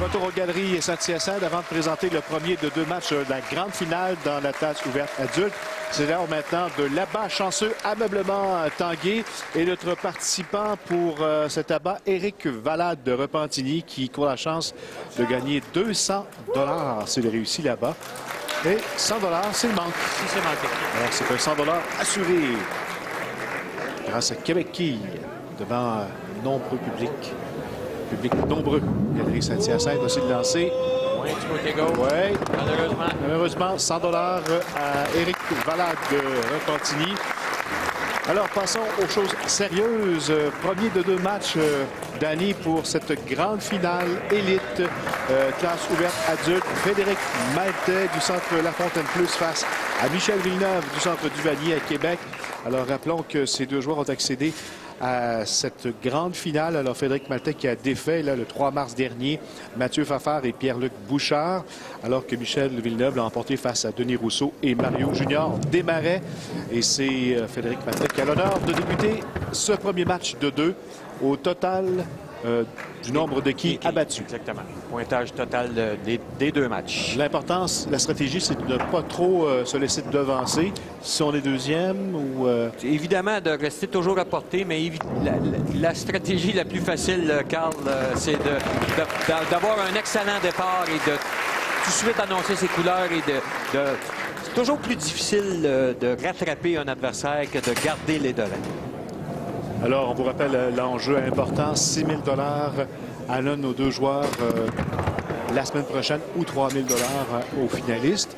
retour aux Galeries Saint-Hyacinthe avant de présenter le premier de deux matchs de la grande finale dans la classe ouverte adulte. C'est l'heure maintenant de l'abat chanceux Ameublement Tanguay et notre participant pour cet abat, Éric Valade de Repentigny, qui court la chance de gagner 200 $ s'il réussit là-bas. Et 100 $ s'il manque. Si c'est manqué. Alors c'est un 100 $ assuré grâce à Québec Quille devant nombreux publics. Public nombreux. Galerie Saint-Hyacinthe aussi de lancer. Oui, du côté gauche. Oui. Malheureusement. Malheureusement, 100 $ à Éric Valade de Repentigny. Alors, passons aux choses sérieuses. Premier de deux matchs d'année pour cette grande finale élite classe ouverte adulte. Frédéric Maltais du Centre La Fontaine Plus face à Michel Villeneuve du Centre Duvalier à Québec. Alors, rappelons que ces deux joueurs ont accédé à cette grande finale. Alors, Frédéric Maltais qui a défait là, le 3 mars dernier Mathieu Fafard et Pierre-Luc Bouchard, alors que Michel Villeneuve l'a emporté face à Denis Rousseau et Mario Junior Desmarais. Et c'est Frédéric Maltais qui a l'honneur de débuter ce premier match de deux au total du nombre de quilles abattus. Exactement. Pointage total des deux matchs. L'importance, la stratégie, c'est de ne pas trop se laisser devancer si on est deuxième ou... Évidemment, de rester toujours à portée, mais la stratégie la plus facile, Carl, c'est d'avoir un excellent départ et de tout de suite annoncer ses couleurs et c'est toujours plus difficile de rattraper un adversaire que de garder les devants. Alors, on vous rappelle l'enjeu important, 6 000 $ à l'un de nos deux joueurs la semaine prochaine ou 3 000 $ aux finalistes.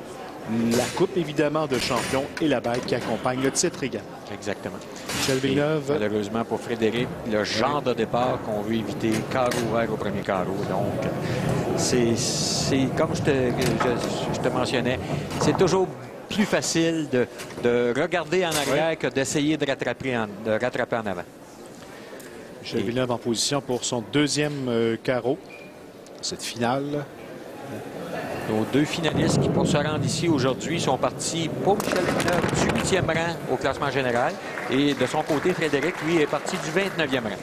La coupe, évidemment, de champion et la bague qui accompagne le titre également. Exactement. Michel Villeneuve. Et malheureusement pour Frédéric, le genre de départ qu'on veut éviter, carreau ouvert au premier carreau. Donc, c'est comme je te mentionnais, c'est toujours plus facile de regarder en arrière que d'essayer de rattraper en avant. Michel Villeneuve en position pour son deuxième carreau. Cette finale. Nos deux finalistes qui, pour se rendre ici aujourd'hui, sont partis pour Michel Villeneuve du 8e rang au classement général. Et de son côté, Frédéric, lui, est parti du 29e rang.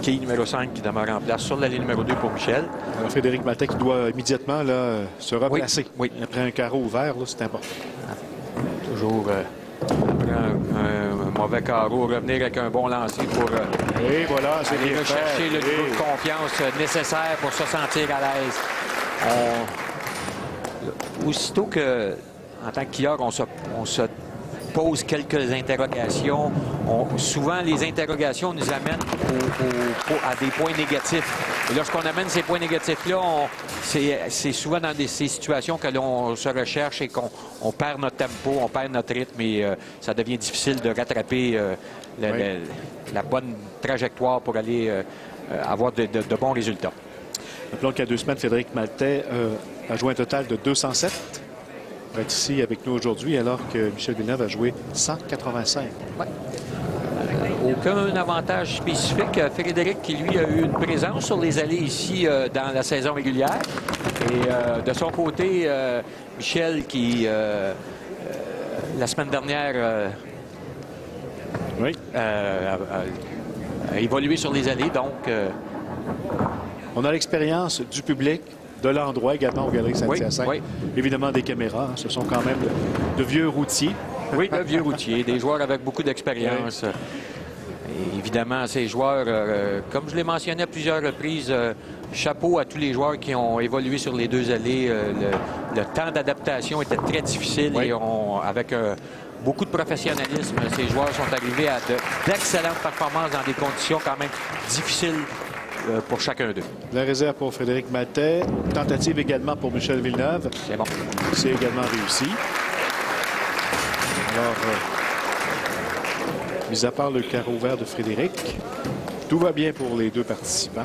Quille numéro 5 qui demeure en place sur la ligne numéro 2 pour Michel. Alors, Frédéric Maltais qui doit immédiatement là, se replacer. Oui. Après un carreau ouvert, c'est important. Toujours après un mauvais carreau, revenir avec un bon lancer pour et voilà, c'est aller rechercher le niveau de confiance nécessaire pour se sentir à l'aise. Aussitôt que, en tant que quilleur, on se pose quelques interrogations. Souvent, les interrogations nous amènent à des points négatifs. Et lorsqu'on amène ces points négatifs-là, c'est souvent dans ces situations que l'on se recherche et qu'on perd notre tempo, on perd notre rythme et ça devient difficile de rattraper la bonne trajectoire pour aller avoir de bons résultats. Rappelons qu'il y a 2 semaines, Frédéric Maltais a joué un total de 207. Il va être ici avec nous aujourd'hui, alors que Michel Villeneuve a joué 185. Ouais. Aucun avantage spécifique. Frédéric, qui lui a eu une présence sur les allées ici dans la saison régulière. Et de son côté, Michel, qui la semaine dernière a évolué sur les allées. Donc, on a l'expérience du public, de l'endroit également au Galeries Saint-Hyacinthe. Oui. Évidemment, des caméras. Ce sont quand même de vieux routiers. Oui, de vieux routiers, des joueurs avec beaucoup d'expérience. Et évidemment, ces joueurs, comme je l'ai mentionné à plusieurs reprises, chapeau à tous les joueurs qui ont évolué sur les deux allées. Le temps d'adaptation était très difficile et avec beaucoup de professionnalisme, ces joueurs sont arrivés à d'excellentes performances dans des conditions quand même difficiles pour chacun d'eux. La réserve pour Frédéric Maltais. Tentative également pour Michel Villeneuve. C'est bon. C'est également réussi. Alors, mis à part le carreau ouvert de Frédéric, tout va bien pour les deux participants.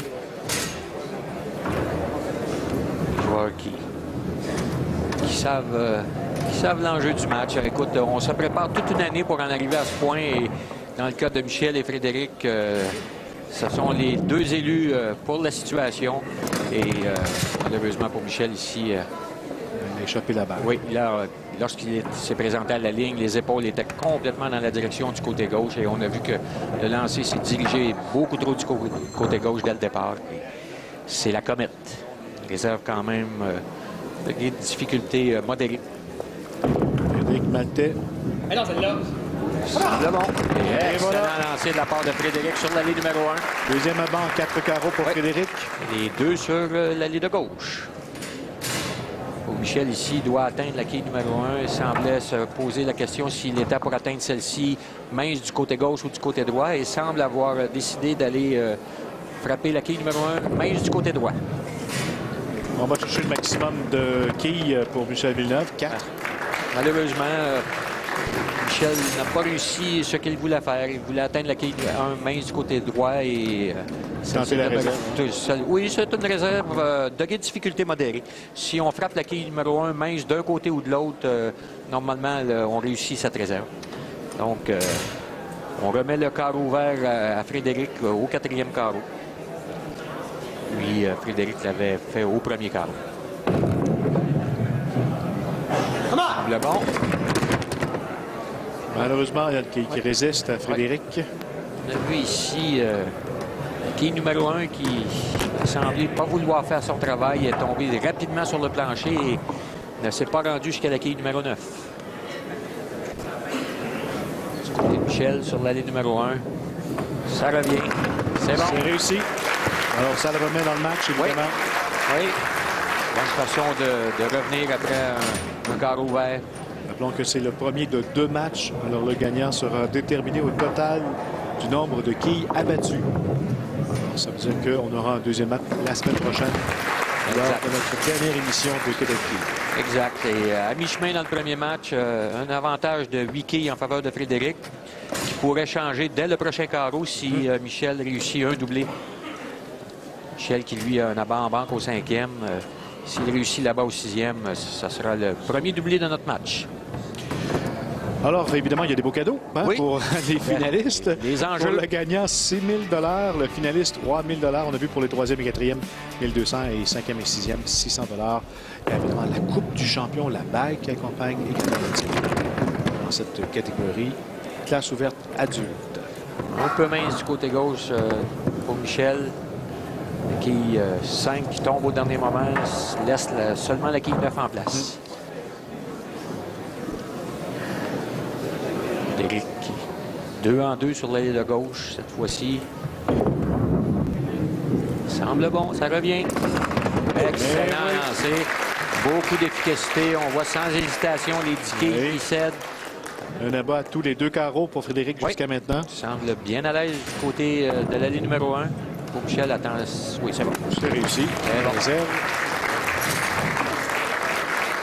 Les joueurs qui savent l'enjeu du match. Écoute, on se prépare toute une année pour en arriver à ce point. Et dans le cas de Michel et Frédéric, ce sont les deux élus pour la situation. Et malheureusement pour Michel ici, échappé la balle. Oui, là, lorsqu'il s'est présenté à la ligne, les épaules étaient complètement dans la direction du côté gauche et on a vu que le lancer s'est dirigé beaucoup trop du côté gauche dès le départ. C'est la comète. Réserve quand même des difficultés modérées. Frédéric Maltais. Mais non, celle-là. C'est bon. Et Excellent voilà. lancer de la part de Frédéric sur l'allée numéro 1. Deuxième à banc, 4 carreaux pour Frédéric. Les deux sur l'allée de gauche. Michel ici doit atteindre la quille numéro 1. Il semblait se poser la question s'il était pour atteindre celle-ci mince du côté gauche ou du côté droit. Et semble avoir décidé d'aller frapper la quille numéro 1 mince du côté droit. On va chercher le maximum de quilles pour Michel Villeneuve, 4. Malheureusement, Michel n'a pas réussi ce qu'il voulait faire. Il voulait atteindre la quille 1 mince du côté droit et... Tenter la réserve. Oui, c'est une réserve de difficulté modérée. Si on frappe la quille numéro 1 mince d'un côté ou de l'autre, normalement, on réussit cette réserve. Donc, on remet le carreau ouvert à Frédéric au 4e carreau. Lui, Frédéric l'avait fait au premier carreau. Le bon. Malheureusement, il y a qui résiste à Frédéric. On a vu ici quille numéro 1 qui a semblé pas vouloir faire son travail, est tombé rapidement sur le plancher et ne s'est pas rendu jusqu'à la quille numéro 9. Du côté de Michel sur l'allée numéro 1. Ça revient. C'est bon. C'est réussi. Alors, ça le remet dans le match, évidemment. Oui. Bonne façon de revenir après un carreau ouvert. Rappelons que c'est le premier de 2 matchs. Alors, le gagnant sera déterminé au total du nombre de quilles abattues. Alors, ça veut dire qu'on aura un deuxième match la semaine prochaine lors de notre dernière émission de Québec Quilles. Exact. Et à mi-chemin dans le premier match, un avantage de 8 quilles en faveur de Frédéric qui pourrait changer dès le prochain carreau si Michel réussit un doublé. Michel qui, lui, a un abat en banque au 5e. S'il réussit là-bas au 6e, ça sera le premier doublé de notre match. Alors, évidemment, il y a des beaux cadeaux pour les finalistes. Les enjeux. Pour le gagnant, 6 000 $. Le finaliste, 3 000 $. On a vu pour les 3e et 4e, 1 200 et 5e et 6e, 600 $. Et évidemment, la Coupe du champion, la bague qui accompagne également le titre dans cette catégorie. Classe ouverte adulte. Un peu mince du côté gauche pour Michel. Qui 5 qui tombe au dernier moment, laisse seulement la quille 9 en place. Frédéric, 2 en 2 sur l'allée de gauche cette fois-ci. Semble bon, ça revient. Excellent lancé. Beaucoup d'efficacité. On voit sans hésitation les 10 quilles qui cèdent. Un abat à tous les 2 carreaux pour Frédéric jusqu'à maintenant. Semble bien à l'aise du côté de l'allée numéro 1. Pour Michel, attends. Oui, c'est bon. C'est réussi. Bon. Réserve.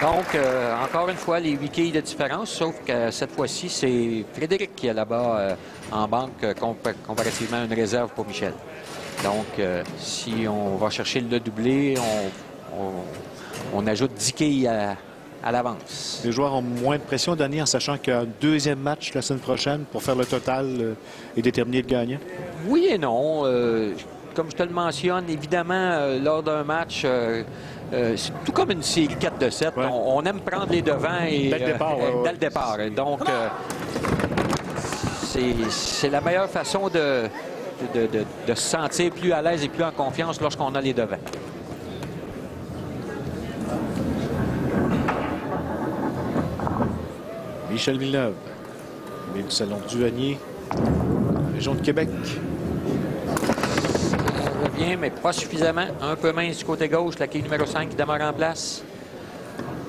Donc, encore une fois, les 8 quilles de différence, sauf que cette fois-ci, c'est Frédéric qui est là-bas en banque comparativement à une réserve pour Michel. Donc, si on va chercher le doublé, on ajoute 10 quilles à l'avance. Les joueurs ont moins de pression, Danny, en sachant qu'il y a un deuxième match la semaine prochaine pour faire le total et déterminer le gagnant? Oui et non. Comme je te le mentionne, évidemment, lors d'un match, c'est tout comme une série 4 de 7. Ouais. On aime prendre les devants et, dès le départ. Donc, c'est la meilleure façon de se sentir plus à l'aise et plus en confiance lorsqu'on a les devants. Michel Villeneuve, du salon Duvanier, région de Québec. Ça revient, mais pas suffisamment. Un peu mince du côté gauche, la quille numéro 5 qui demeure en place.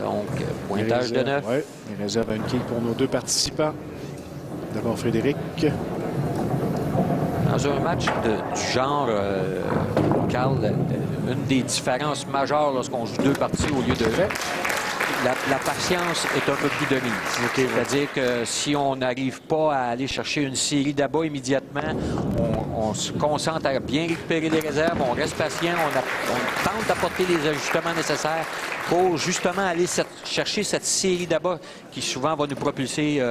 Donc, pointage de 9. Oui, il réserve une quille pour nos 2 participants. D'abord Frédéric. Dans un match du genre, Carl, une des différences majeures lorsqu'on joue 2 parties au lieu de 1. La patience est un peu plus de mise. Okay, c'est-à-dire que si on n'arrive pas à aller chercher une série d'abats immédiatement, on se concentre à bien récupérer les réserves, on reste patient, on tente d'apporter les ajustements nécessaires pour justement aller chercher cette série d'abats qui souvent va nous propulser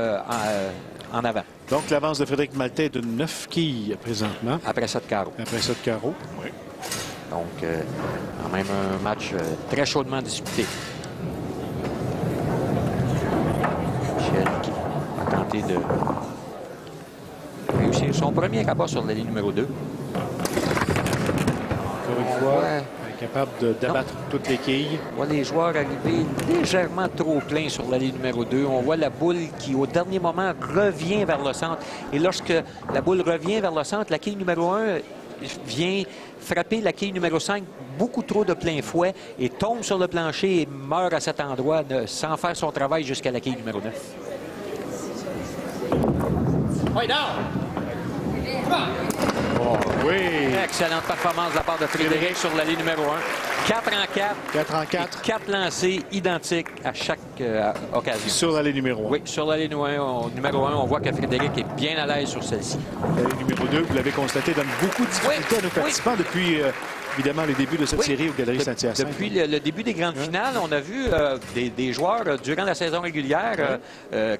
en avant. Donc l'avance de Frédéric Maltais est de 9 quilles présentement. Après 7 carreaux. Après 7 carreaux. Oui. Donc quand même un match très chaudement disputé. possibilité de réussir son premier rabat sur la ligne numéro 2. Encore une fois, capable d'abattre toutes les quilles. On voit les joueurs arriver légèrement trop pleins sur la ligne numéro 2. On voit la boule qui, au dernier moment, revient vers le centre. Et lorsque la boule revient vers le centre, la quille numéro 1 vient frapper la quille numéro 5 beaucoup trop de plein fouet et tombe sur le plancher et meurt à cet endroit sans faire son travail jusqu'à la quille numéro 9. Oh, oui! Excellente performance de la part de Frédéric sur la ligne numéro 1. 4 en 4. 4 en 4. 4 lancés identiques à chaque occasion. Sur la ligne numéro 1. Oui, sur la ligne numéro 1, on voit que Frédéric est bien à l'aise sur celle-ci. La ligne numéro 2, vous l'avez constaté, donne beaucoup de difficultés à nos participants depuis, évidemment, les débuts de cette série aux Galeries Saint-Hyacinthe. Depuis le début des grandes finales, on a vu des joueurs durant la saison régulière,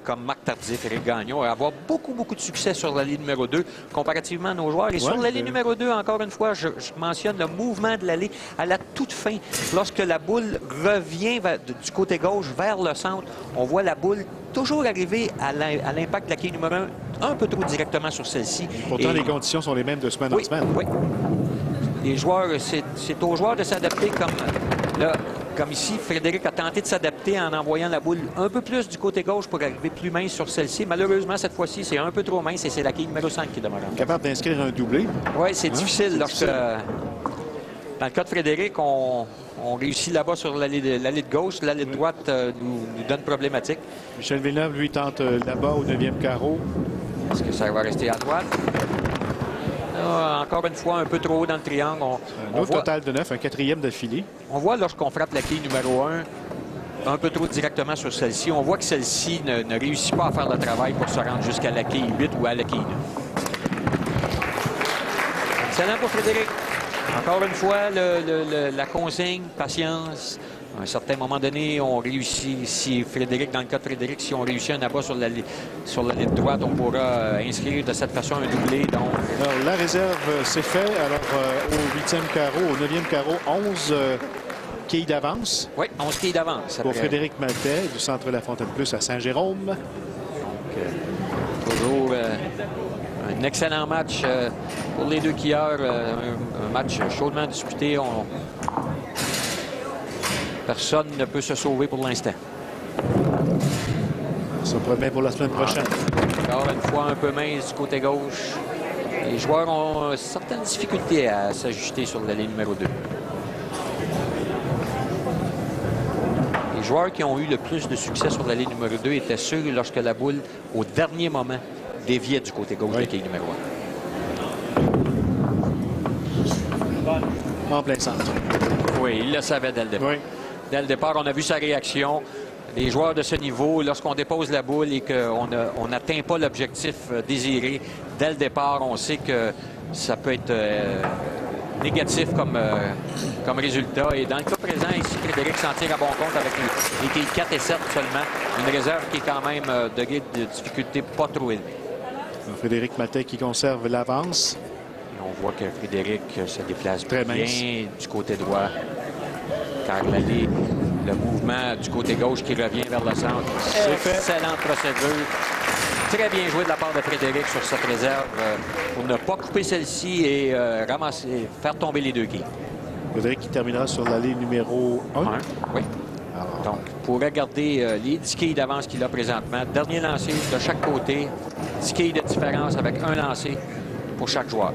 comme Marc Tardif, Éric Gagnon, avoir beaucoup de succès sur la ligne numéro 2, comparativement à nos joueurs. Et sur la ligne numéro 2, encore une fois, je mentionne le mouvement de l'allée à la toute fin. Lorsque la boule revient du côté gauche vers le centre, on voit la boule toujours arriver à l'impact de la quille numéro 1 un peu trop directement sur celle-ci. Pourtant, les conditions sont les mêmes de semaine en semaine. Oui. Les joueurs, c'est aux joueurs de s'adapter comme ici. Frédéric a tenté de s'adapter en envoyant la boule un peu plus du côté gauche pour arriver plus mince sur celle-ci. Malheureusement, cette fois-ci, c'est un peu trop mince et c'est la quille numéro 5 qui demeure. Capable d'inscrire un doublé. Oui, c'est difficile lorsque... Dans le cas de Frédéric, on réussit là-bas sur l'allée de gauche. L'allée de droite nous donne problématique. Michel Villeneuve, lui, tente là-bas au 9e carreau. Est-ce que ça va rester à droite? Encore une fois, un peu trop haut dans le triangle. Un autre total de 9, un 4e d'affilée. On voit lorsqu'on frappe la quille numéro 1, un peu trop directement sur celle-ci, on voit que celle-ci ne réussit pas à faire le travail pour se rendre jusqu'à la quille 8 ou à la quille 9. Excellent pour Frédéric. Encore une fois, la consigne, patience. À un certain moment donné, on réussit, si Frédéric, dans le cas de Frédéric, si on réussit un abat sur la ligne droite, on pourra inscrire de cette façon un doublé. Donc... Alors, la réserve, c'est fait. Alors, au 8e carreau, au 9e carreau, 11 quilles d'avance. Oui, 11 quilles d'avance. Pour Frédéric Maltais, du centre La Fontaine Plus à Saint-Jérôme. Donc, toujours un excellent match pour les deux quilleurs. Un match chaudement disputé. Personne ne peut se sauver pour l'instant. Ça promet pour la semaine prochaine. Encore une fois, un peu mince du côté gauche. Les joueurs ont certaines difficultés à s'ajuster sur la ligne numéro 2. Les joueurs qui ont eu le plus de succès sur la ligne numéro 2 étaient ceux lorsque la boule, au dernier moment, déviait du côté gauche de la quille numéro 1. En plein centre. Oui, il le savait dès le départ. Oui. Dès le départ, on a vu sa réaction. Les joueurs de ce niveau, lorsqu'on dépose la boule et qu'on n'atteint pas l'objectif désiré, dès le départ, on sait que ça peut être négatif comme résultat. Et dans le cas présent, ici, Frédéric s'en tire à bon compte avec les quilles 4 et 7 seulement. Une réserve qui est quand même de difficulté pas trop élevée. Frédéric Maltais qui conserve l'avance. On voit que Frédéric se déplace très bien mince du côté droit. Car le mouvement du côté gauche qui revient vers le centre. Excellente procédure. Très bien joué de la part de Frédéric sur cette réserve pour ne pas couper celle-ci et faire tomber les deux quilles. Frédéric qui terminera sur la ligne numéro 1. Oui. Donc, pourrait garder les 10 quilles d'avance qu'il a présentement. Dernier lancé de chaque côté. 10 quilles de différence avec un lancé pour chaque joueur.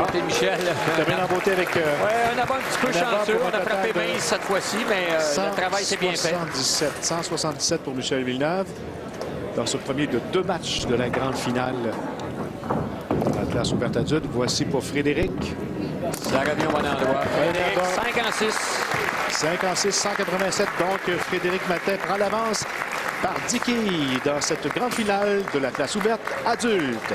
Côté Michel. Il termine en beauté avec... un abat un petit peu chanceux. On a frappé mince cette fois-ci, mais le travail s'est bien fait. 177 pour Michel Villeneuve. Dans ce premier de 2 matchs de la grande finale de la classe ouverte adulte. Voici pour Frédéric. Ça revient au bon endroit. Frédéric, 5 en 6. 5 en 6, 187. Donc, Frédéric Maltais prend l'avance par 10 quilles dans cette grande finale de la classe ouverte adulte.